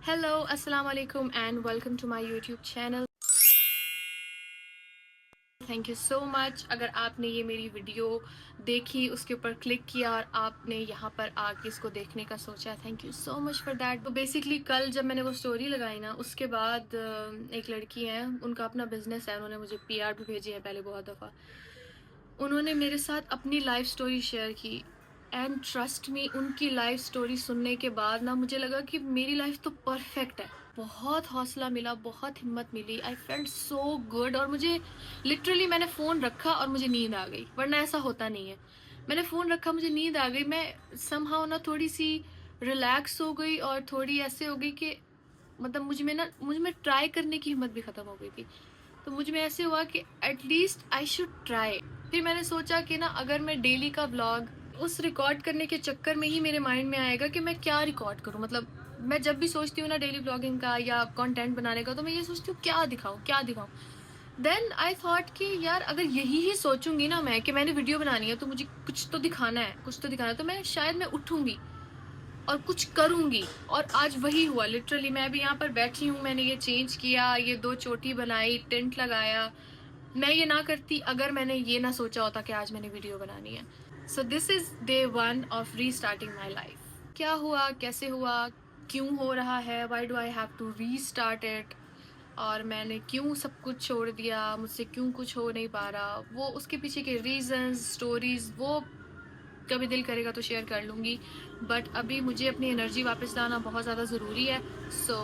Hello अस्सलाम वालेकुम and welcome to my YouTube channel. Thank you so much. अगर आपने ये मेरी वीडियो देखी, उसके ऊपर क्लिक किया और आपने यहाँ पर आके इसको देखने का सोचा, thank you so much for that. तो बेसिकली कल जब मैंने वो स्टोरी लगाई ना, उसके बाद एक लड़की है, उनका अपना बिजनेस है, उन्होंने मुझे पीआर भी भेजी है पहले बहुत दफ़ा। उन्होंने मेरे साथ अपनी लाइफ स्टोरी शेयर की एंड ट्रस्ट मी, उनकी लाइफ स्टोरी सुनने के बाद ना मुझे लगा कि मेरी लाइफ तो परफेक्ट है। बहुत हौसला मिला, बहुत हिम्मत मिली, आई फेल्ट सो गुड। और मुझे लिटरली मैंने फ़ोन रखा और मुझे नींद आ गई, वरना ऐसा होता नहीं है। मैंने फ़ोन रखा, मुझे नींद आ गई, मैं समहाउ ना थोड़ी सी रिलैक्स हो गई और थोड़ी ऐसे हो गई कि मतलब मुझ में ट्राई करने की हिम्मत भी ख़त्म हो गई थी। तो मुझ में ऐसे हुआ कि एटलीस्ट आई शुड ट्राई। फिर मैंने सोचा कि ना अगर मैं डेली का व्लॉग, उस रिकॉर्ड करने के चक्कर में ही मेरे माइंड में आएगा कि मैं क्या रिकॉर्ड करूं। मतलब मैं जब भी सोचती हूँ ना डेली व्लॉगिंग का या कंटेंट बनाने का, तो मैं ये सोचती हूँ क्या दिखाऊं क्या दिखाऊं। देन आई थॉट कि यार अगर यही ही सोचूंगी ना मैं कि मैंने वीडियो बनानी है तो मुझे कुछ तो दिखाना है, कुछ तो दिखाना है, तो मैं शायद मैं उठूंगी और कुछ करूंगी। और आज वही हुआ। लिटरली मैं अभी यहाँ पर बैठी हूँ, मैंने ये चेंज किया, ये 2 चोटी बनाई, टेंट लगाया। मैं ये ना करती अगर मैंने ये ना सोचा होता कि आज मैंने वीडियो बनानी है। So this is day 1 of restarting my life. क्या हुआ, कैसे हुआ, क्यों हो रहा है, why do I have to restart it, और मैंने क्यों सब कुछ छोड़ दिया, मुझसे क्यों कुछ हो नहीं पा रहा, वो उसके पीछे के रीजंस, स्टोरीज, वो कभी दिल करेगा तो शेयर कर लूँगी। बट अभी मुझे अपनी एनर्जी वापस लाना बहुत ज़्यादा ज़रूरी है। So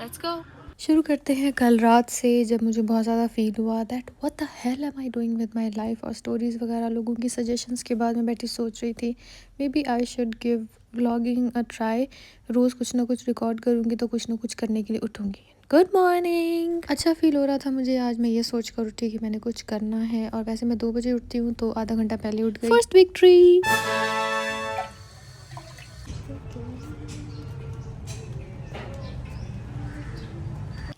let's go. शुरू करते हैं कल रात से, जब मुझे बहुत ज़्यादा फील हुआ that what the hell am I doing with my life. और स्टोरीज़ वगैरह लोगों की सजेशंस के बाद मैं बैठी सोच रही थी maybe I should give vlogging a try. रोज़ कुछ ना कुछ रिकॉर्ड करूँगी तो कुछ ना कुछ करने के लिए उठूँगी। Good morning. अच्छा फील हो रहा था मुझे आज। मैं ये सोच कर उठी कि मैंने कुछ करना है, और वैसे मैं 2 बजे उठती हूँ तो आधा घंटा पहले उठ गई। First victory.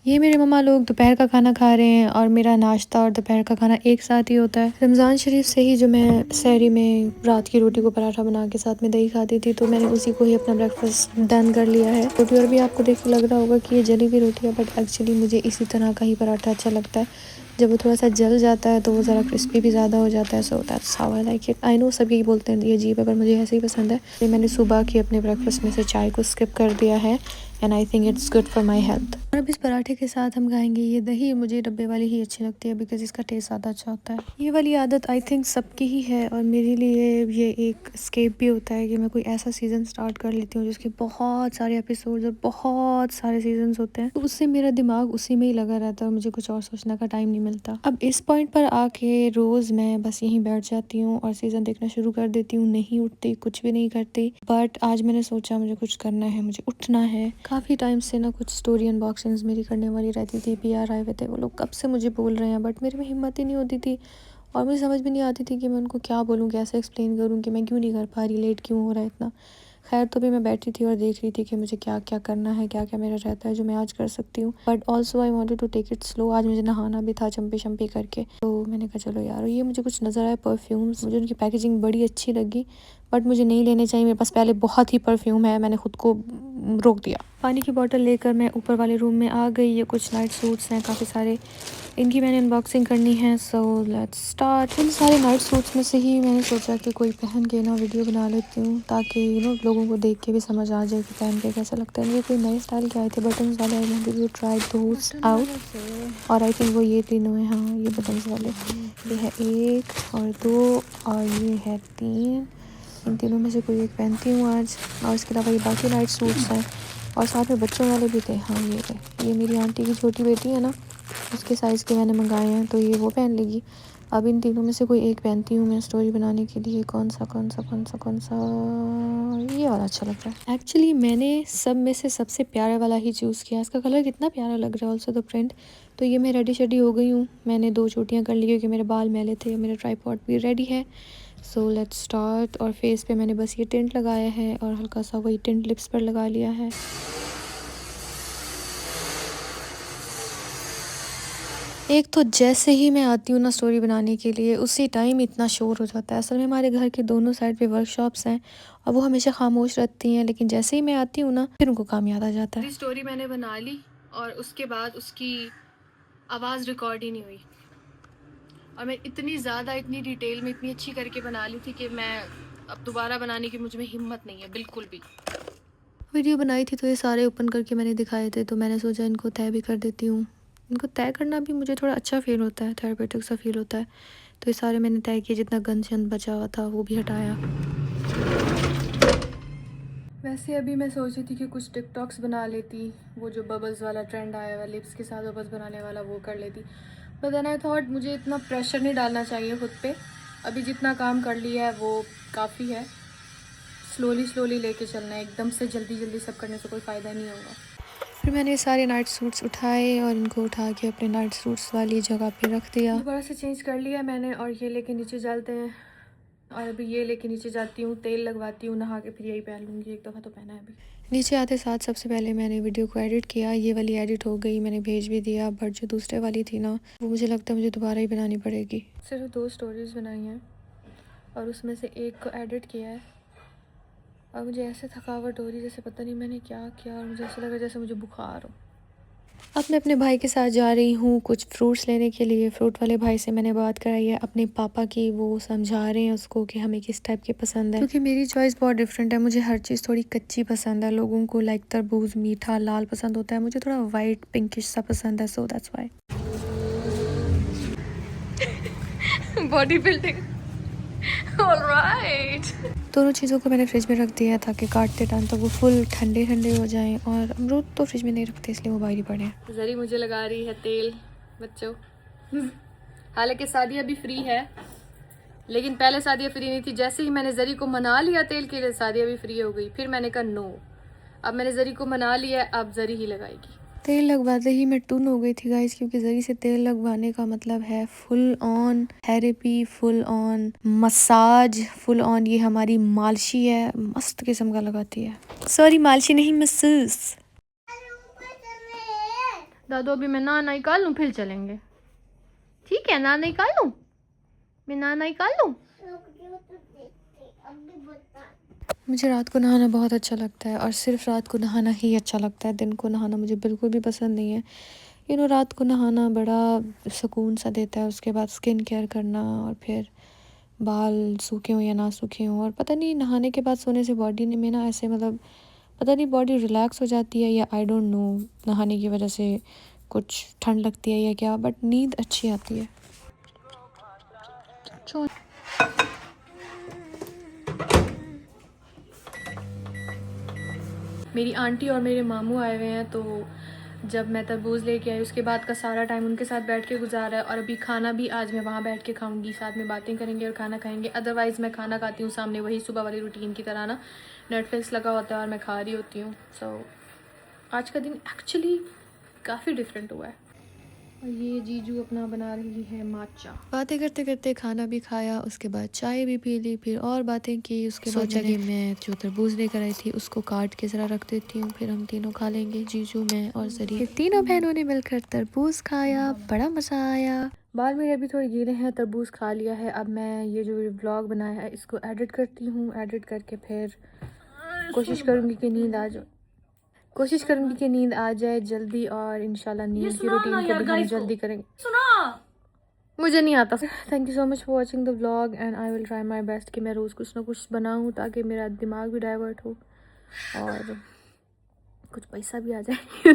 ये मेरे मम्मा लोग दोपहर का खाना खा रहे हैं और मेरा नाश्ता और दोपहर का खाना एक साथ ही होता है। रमज़ान शरीफ से ही जो मैं सहरी में रात की रोटी को पराठा बना के साथ में दही खाती थी, तो मैंने उसी को ही अपना ब्रेकफास्ट डन कर लिया है। रोटी और भी आपको देख के लग रहा होगा कि ये जली हुई रोटी है, बट एक्चुअली मुझे इसी तरह का ही पराठा अच्छा लगता है। जब वो थोड़ा सा जल जाता है तो वो ज़रा क्रिस्पी भी ज़्यादा हो जाता है। So that's how I like it. I know सब यही बोलते हैं ये अजीब है, पर मुझे ऐसे ही पसंद है। ये मैंने सुबह की अपने ब्रेकफास्ट में से चाय को स्किप कर दिया है and I think it's good for my health. और अब इस पराठे के साथ हम खाएंगे ये दही। मुझे डब्बे वाली ही अच्छी लगती है बिकॉज इसका टेस्ट ज़्यादा अच्छा होता है। ये वाली आदत आई थिंक सबकी ही है, और मेरे लिए ये एक स्केप भी होता है कि मैं कोई ऐसा सीज़न स्टार्ट कर लेती हूँ जिसके बहुत सारे एपिसोड्स और बहुत सारे सीजन्स होते हैं, तो उससे मेरा दिमाग उसी में ही लगा रहता है और मुझे कुछ और सोचने का टाइम नहीं मिलता। अब इस पॉइंट पर आके रोज़ मैं बस यहीं बैठ जाती हूँ और सीज़न देखना शुरू कर देती हूँ, नहीं उठती, कुछ भी नहीं करती। बट आज मैंने सोचा मुझे कुछ करना है, मुझे उठना है। काफ़ी टाइम से ना कुछ स्टोरी अनबॉक्सिंग्स मेरी करने वाली रहती थी। पीआर आए हुए थे, वो लोग कब से मुझे बोल रहे हैं, बट मेरे में हिम्मत ही नहीं होती थी और मुझे समझ भी नहीं आती थी कि मैं उनको क्या बोलूँ, कैसे एक्सप्लेन करूँ कि मैं क्यों नहीं कर पा रही, लेट क्यों हो रहा है इतना। खैर तो भी मैं बैठी थी और देख रही थी कि मुझे क्या क्या करना है, क्या क्या मेरा रहता है जो मैं आज कर सकती हूँ। But also I wanted to take it slow. आज मुझे नहाना भी था चंपी शम्पी करके, तो मैंने कहा चलो यार। ये मुझे कुछ नज़र आए परफ्यूम्स, मुझे उनकी पैकेजिंग बड़ी अच्छी लगी, बट मुझे नहीं लेने चाहिए। मेरे पास पहले बहुत ही परफ्यूम है, मैंने खुद को रोक दिया। पानी की बोतल लेकर मैं ऊपर वाले रूम में आ गई। ये कुछ नाइट सूट्स हैं काफ़ी सारे, इनकी मैंने अनबॉक्सिंग करनी है। So let's start. इन सारे नाइट सूट्स में से ही मैंने सोचा कि कोई पहन के ना वीडियो बना लेती हूँ, ताकि लोगों को देख के भी समझ आ जाए कि पहन के कैसा लगता है। ये कोई नए स्टाइल के आए थे बटन्स वाले, I wanted to try those out. और आई थिंक वो ये तीनों हैं, हाँ ये बटन्स वाले। ये है 1 और 2 और ये है 3। इन तीनों में से कोई एक पहनती हूँ आज। और इसके अलावा ये बाकी नाइट सूट्स हैं और साथ में बच्चों वाले भी थे। हाँ ये मेरी आंटी की छोटी बेटी है ना, उसके साइज़ के मैंने मंगाए हैं, तो ये वो पहन लेगी। अब इन तीनों में से कोई एक पहनती हूँ मैं स्टोरी बनाने के लिए। कौन सा ये वाला अच्छा लग रहा है। एक्चुअली मैंने सब में से सबसे प्यारे वाला ही चूज़ किया। इसका कलर कितना प्यारा लग रहा है, ऑल्सो द प्रिंट। तो ये मैं रेडी शेडी हो गई हूँ। मैंने 2 चोटियाँ कर ली क्योंकि मेरे बाल मैले थे। मेरा ट्राईपॉड भी रेडी है। So let's start. और फेस पे मैंने बस ये टिंट लगाया है और हल्का सा वही टिंट लिप्स पर लगा लिया है। एक तो जैसे ही मैं आती हूँ ना स्टोरी बनाने के लिए, उसी टाइम इतना शोर हो जाता है। असल में हमारे घर के दोनों साइड पे वर्कशॉप्स हैं और वो हमेशा खामोश रहती हैं, लेकिन जैसे ही मैं आती हूँ ना फिर उनको काम याद आ जाता है। स्टोरी मैंने बना ली और उसके बाद उसकी आवाज़ रिकॉर्ड ही नहीं हुई, और मैं इतनी ज़्यादा इतनी डिटेल में इतनी अच्छी करके बना ली थी कि मैं अब दोबारा बनाने की मुझ में हिम्मत नहीं है बिल्कुल भी। वीडियो बनाई थी तो ये सारे ओपन करके मैंने दिखाए थे, तो मैंने सोचा इनको तय भी कर देती हूँ। इनको तय करना भी मुझे थोड़ा अच्छा फील होता है, थेरेपेटिक सा फील होता है। तो ये सारे मैंने तय किए, जितना गंद शंद बचा हुआ था वो भी हटाया। वैसे अभी मैं सोच रही थी कि कुछ टिकटॉक्स बना लेती, वो जो बबल्स वाला ट्रेंड आया हुआ लिप्स के साथ बबल्स बनाने वाला, वो कर लेती। बट देन आई थॉट मुझे इतना प्रेशर नहीं डालना चाहिए खुद पे। अभी जितना काम कर लिया है वो काफ़ी है। स्लोली स्लोली लेके चलना है, एकदम से जल्दी जल्दी सब करने से कोई फ़ायदा नहीं होगा। फिर मैंने सारे नाइट सूट्स उठाए और इनको उठा के अपने नाइट सूट्स वाली जगह पे रख दिया। दोबारा से चेंज कर लिया मैंने, और ये लेके नीचे चलते हैं। और अभी ये लेके नीचे जाती हूँ, तेल लगवाती हूँ, नहा के फिर यही पहन लूँगी। एक दफ़ा तो पहना है अभी। नीचे आते साथ सबसे पहले मैंने वीडियो को एडिट किया। ये वाली एडिट हो गई, मैंने भेज भी दिया। बट जो दूसरे वाली थी ना, वो मुझे लगता है मुझे दोबारा ही बनानी पड़ेगी। सिर्फ 2 स्टोरीज़ बनाई हैं और उसमें से एक को एडिट किया है। और मुझे ऐसे थकावट हो रही जैसे पता नहीं मैंने क्या किया, और मुझे ऐसा लगा जैसे मुझे बुखार हो। अब मैं अपने भाई के साथ जा रही हूँ कुछ फ्रूट्स लेने के लिए। फ्रूट वाले भाई से मैंने बात कराई है अपने पापा की, वो समझा रहे हैं उसको कि हमें किस टाइप के पसंद है, क्योंकि मेरी चॉइस बहुत डिफरेंट है। मुझे हर चीज़ थोड़ी कच्ची पसंद है। लोगों को लाइक तरबूज मीठा लाल पसंद होता है, मुझे थोड़ा वाइट पिंकिश सा पसंद है। So that's why. Body building. Alright. दोनों चीज़ों को मैंने फ्रिज में रख दिया ताकि काटते टाइम तक वो फुल ठंडे ठंडे हो जाएं। और अमरूद तो फ्रिज में नहीं रखते, इसलिए वो बाहर ही पड़े हैं। जरी मुझे लगा रही है तेल बच्चों। हालांकि सादिया भी फ्री है, लेकिन पहले सादिया फ्री नहीं थी। जैसे ही मैंने जरी को मना लिया तेल के लिए, सादिया भी फ्री हो गई। फिर मैंने कहा नो, अब मैंने जरी को मना लिया, अब जरी ही लगाएगी। तेल लगवाते ही मैं टून हो गई थी गाइस, क्योंकि जरी से तेल लगवाने का मतलब है full on therapy, full on massage, full on. ये हमारी मालशी है, मस्त किस्म का लगाती है। सॉरी मालशी नहीं, मसूस। दादू अभी मैं ना निकाल लूँ फिर चलेंगे, ठीक है? ना निकाल लूँ मैं, ना निकाल लूँ। मुझे रात को नहाना बहुत अच्छा लगता है, और सिर्फ रात को नहाना ही अच्छा लगता है। दिन को नहाना मुझे बिल्कुल भी पसंद नहीं है। रात को नहाना बड़ा सुकून सा देता है। उसके बाद स्किन केयर करना, और फिर बाल सूखे हों या ना सूखे हों, और पता नहीं नहाने के बाद सोने से बॉडी में ना ऐसे मतलब पता नहीं बॉडी रिलैक्स हो जाती है, या आई डोंट नो नहाने की वजह से कुछ ठंड लगती है या क्या, बट नींद अच्छी आती है। मेरी आंटी और मेरे मामू आए हुए हैं, तो जब मैं तरबूज लेके आई उसके बाद का सारा टाइम उनके साथ बैठ के गुजारा है। और अभी खाना भी आज मैं वहाँ बैठ के खाऊंगी, साथ में बातें करेंगे और खाना खाएंगे। अदरवाइज़ मैं खाना खाती हूँ सामने, वही सुबह वाली रूटीन की तरह ना, नेटफ्लिक्स लगा होता है और मैं खा रही होती हूँ। सो आज का दिन एक्चुअली काफ़ी डिफरेंट हुआ है। और ये जीजू अपना बना रही है माचा। बातें करते करते खाना भी खाया, उसके बाद चाय भी पी ली, फिर और बातें की। उसके बाद सोचा कि मैं जो तरबूज लेकर आई थी उसको काट के ज़रा रख देती हूँ, फिर हम तीनों खा लेंगे, जीजू मैं और जरी। फिर तीनों बहनों ने मिलकर तरबूज खाया, बड़ा मज़ा आया। बाल मेरे अभी थोड़े गिरे हैं, तरबूज खा लिया है। अब मैं ये जो व्लॉग बनाया है इसको एडिट करती हूँ। एडिट करके फिर कोशिश करूँगी कि नींद आ जाए जल्दी, और इंशाल्लाह नींद की रूटीन को भी हम जल्दी करेंगे। मुझे नहीं आता। Thank you so much for watching the vlog, and I will try my best कि मैं रोज़ कुछ ना कुछ बनाऊँ ताकि मेरा दिमाग भी डाइवर्ट हो और कुछ पैसा भी आ जाए।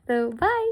तो बाय।